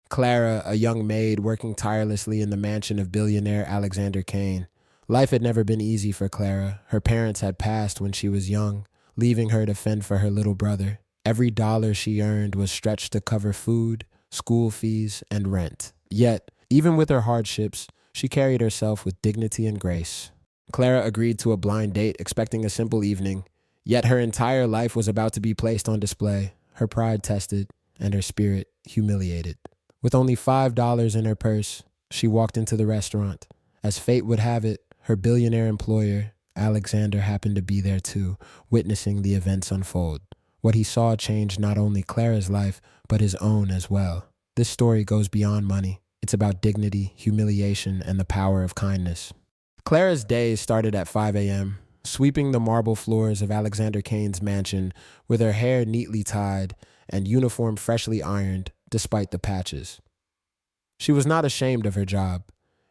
Clara, a young maid working tirelessly in the mansion of billionaire Alexander Kane. Life had never been easy for Clara. Her parents had passed when she was young, leaving her to fend for her little brother. Every dollar she earned was stretched to cover food, school fees, and rent. Yet, even with her hardships, she carried herself with dignity and grace. Clara agreed to a blind date, expecting a simple evening. Yet her entire life was about to be placed on display, her pride tested, and her spirit humiliated. With only $5 in her purse, she walked into the restaurant. As fate would have it, her billionaire employer, Alexander, happened to be there too, witnessing the events unfold. What he saw changed not only Clara's life, but his own as well. This story goes beyond money. It's about dignity, humiliation, and the power of kindness. Clara's days started at 5 a.m., sweeping the marble floors of Alexander Kane's mansion with her hair neatly tied and uniform freshly ironed despite the patches. She was not ashamed of her job.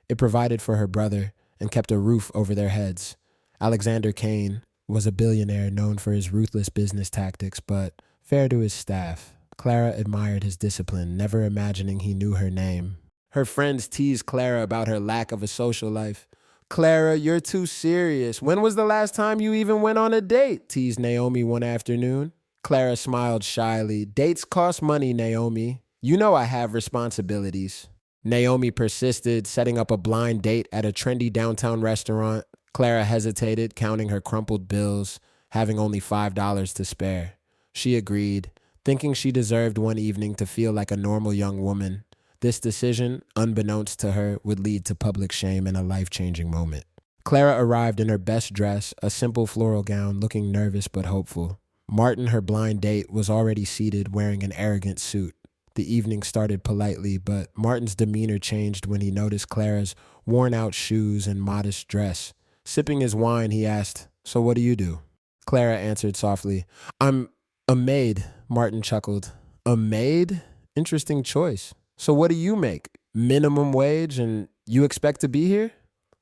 It provided for her brother and kept a roof over their heads. Alexander Kane was a billionaire known for his ruthless business tactics, but fair to his staff. Clara admired his discipline, never imagining he knew her name. Her friends teased Clara about her lack of a social life. "Clara, you're too serious. When was the last time you even went on a date?" teased Naomi one afternoon. Clara smiled shyly. "Dates cost money, Naomi. You know I have responsibilities." Naomi persisted, setting up a blind date at a trendy downtown restaurant. Clara hesitated, counting her crumpled bills, having only $5 to spare. She agreed, thinking she deserved one evening to feel like a normal young woman. This decision, unbeknownst to her, would lead to public shame and a life-changing moment. Clara arrived in her best dress, a simple floral gown, looking nervous but hopeful. Martin, her blind date, was already seated, wearing an arrogant suit. The evening started politely, but Martin's demeanor changed when he noticed Clara's worn-out shoes and modest dress. Sipping his wine, he asked, "So what do you do?" Clara answered softly, "I'm a maid," Martin chuckled. "A maid? Interesting choice. So what do you make? Minimum wage and you expect to be here?"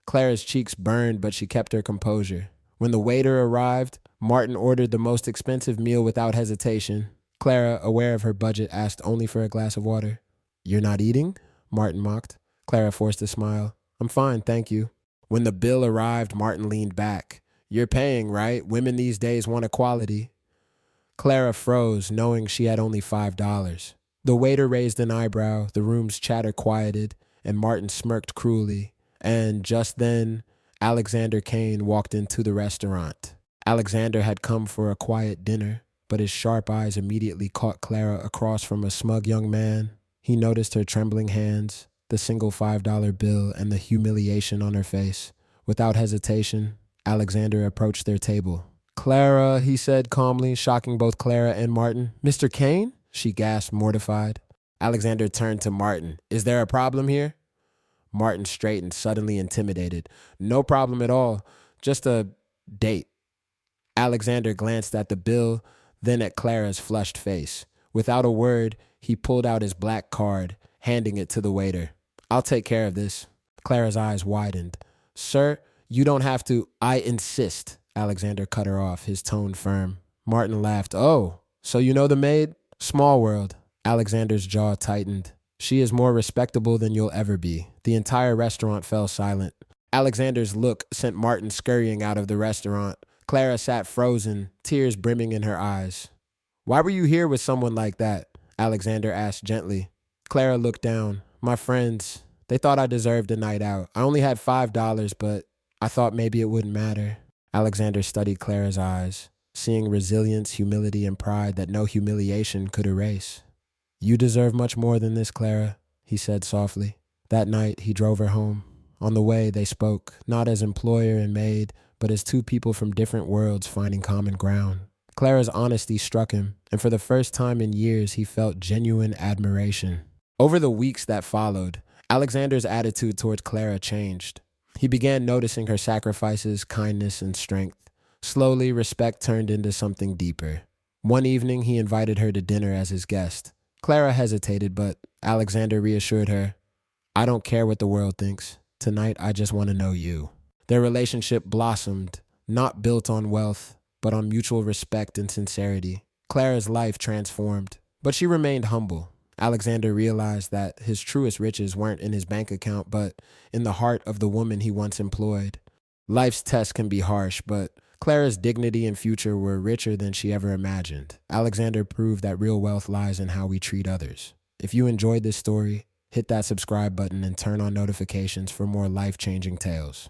Clara's cheeks burned, but she kept her composure. When the waiter arrived, Martin ordered the most expensive meal without hesitation. Clara, aware of her budget, asked only for a glass of water. "You're not eating?" Martin mocked. Clara forced a smile. "I'm fine, thank you." When the bill arrived, Martin leaned back. "You're paying, right? Women these days want equality." Clara froze, knowing she had only $5. The waiter raised an eyebrow, the room's chatter quieted, and Martin smirked cruelly. And just then, Alexander Kane walked into the restaurant. Alexander had come for a quiet dinner, but his sharp eyes immediately caught Clara across from a smug young man. He noticed her trembling hands, the single $5 bill, and the humiliation on her face. Without hesitation, Alexander approached their table. "Clara," he said calmly, shocking both Clara and Martin. "Mr. Kane?" she gasped, mortified. Alexander turned to Martin. "Is there a problem here?" Martin straightened, suddenly intimidated. "No problem at all. Just a date." Alexander glanced at the bill, then at Clara's flushed face. Without a word, he pulled out his black card, handing it to the waiter. "I'll take care of this." Clara's eyes widened. "Sir, you don't have to." "I insist." Alexander cut her off, his tone firm. Martin laughed. "Oh, so you know the maid?" "Small world." Alexander's jaw tightened. "She is more respectable than you'll ever be." The entire restaurant fell silent. Alexander's look sent Martin scurrying out of the restaurant. Clara sat frozen, tears brimming in her eyes. "Why were you here with someone like that?" Alexander asked gently. Clara looked down. "My friends, they thought I deserved a night out. I only had $5, but I thought maybe it wouldn't matter." Alexander studied Clara's eyes, seeing resilience, humility, and pride that no humiliation could erase. "You deserve much more than this, Clara," he said softly. That night, he drove her home. On the way, they spoke, not as employer and maid, but as two people from different worlds finding common ground. Clara's honesty struck him, and for the first time in years, he felt genuine admiration. Over the weeks that followed, Alexander's attitude toward Clara changed. He began noticing her sacrifices, kindness, and strength. Slowly, respect turned into something deeper. One evening, he invited her to dinner as his guest. Clara hesitated, but Alexander reassured her, "I don't care what the world thinks. Tonight, I just want to know you." Their relationship blossomed, not built on wealth, but on mutual respect and sincerity. Clara's life transformed, but she remained humble. Alexander realized that his truest riches weren't in his bank account, but in the heart of the woman he once employed. Life's tests can be harsh, but Clara's dignity and future were richer than she ever imagined. Alexander proved that real wealth lies in how we treat others. If you enjoyed this story, hit that subscribe button and turn on notifications for more life-changing tales.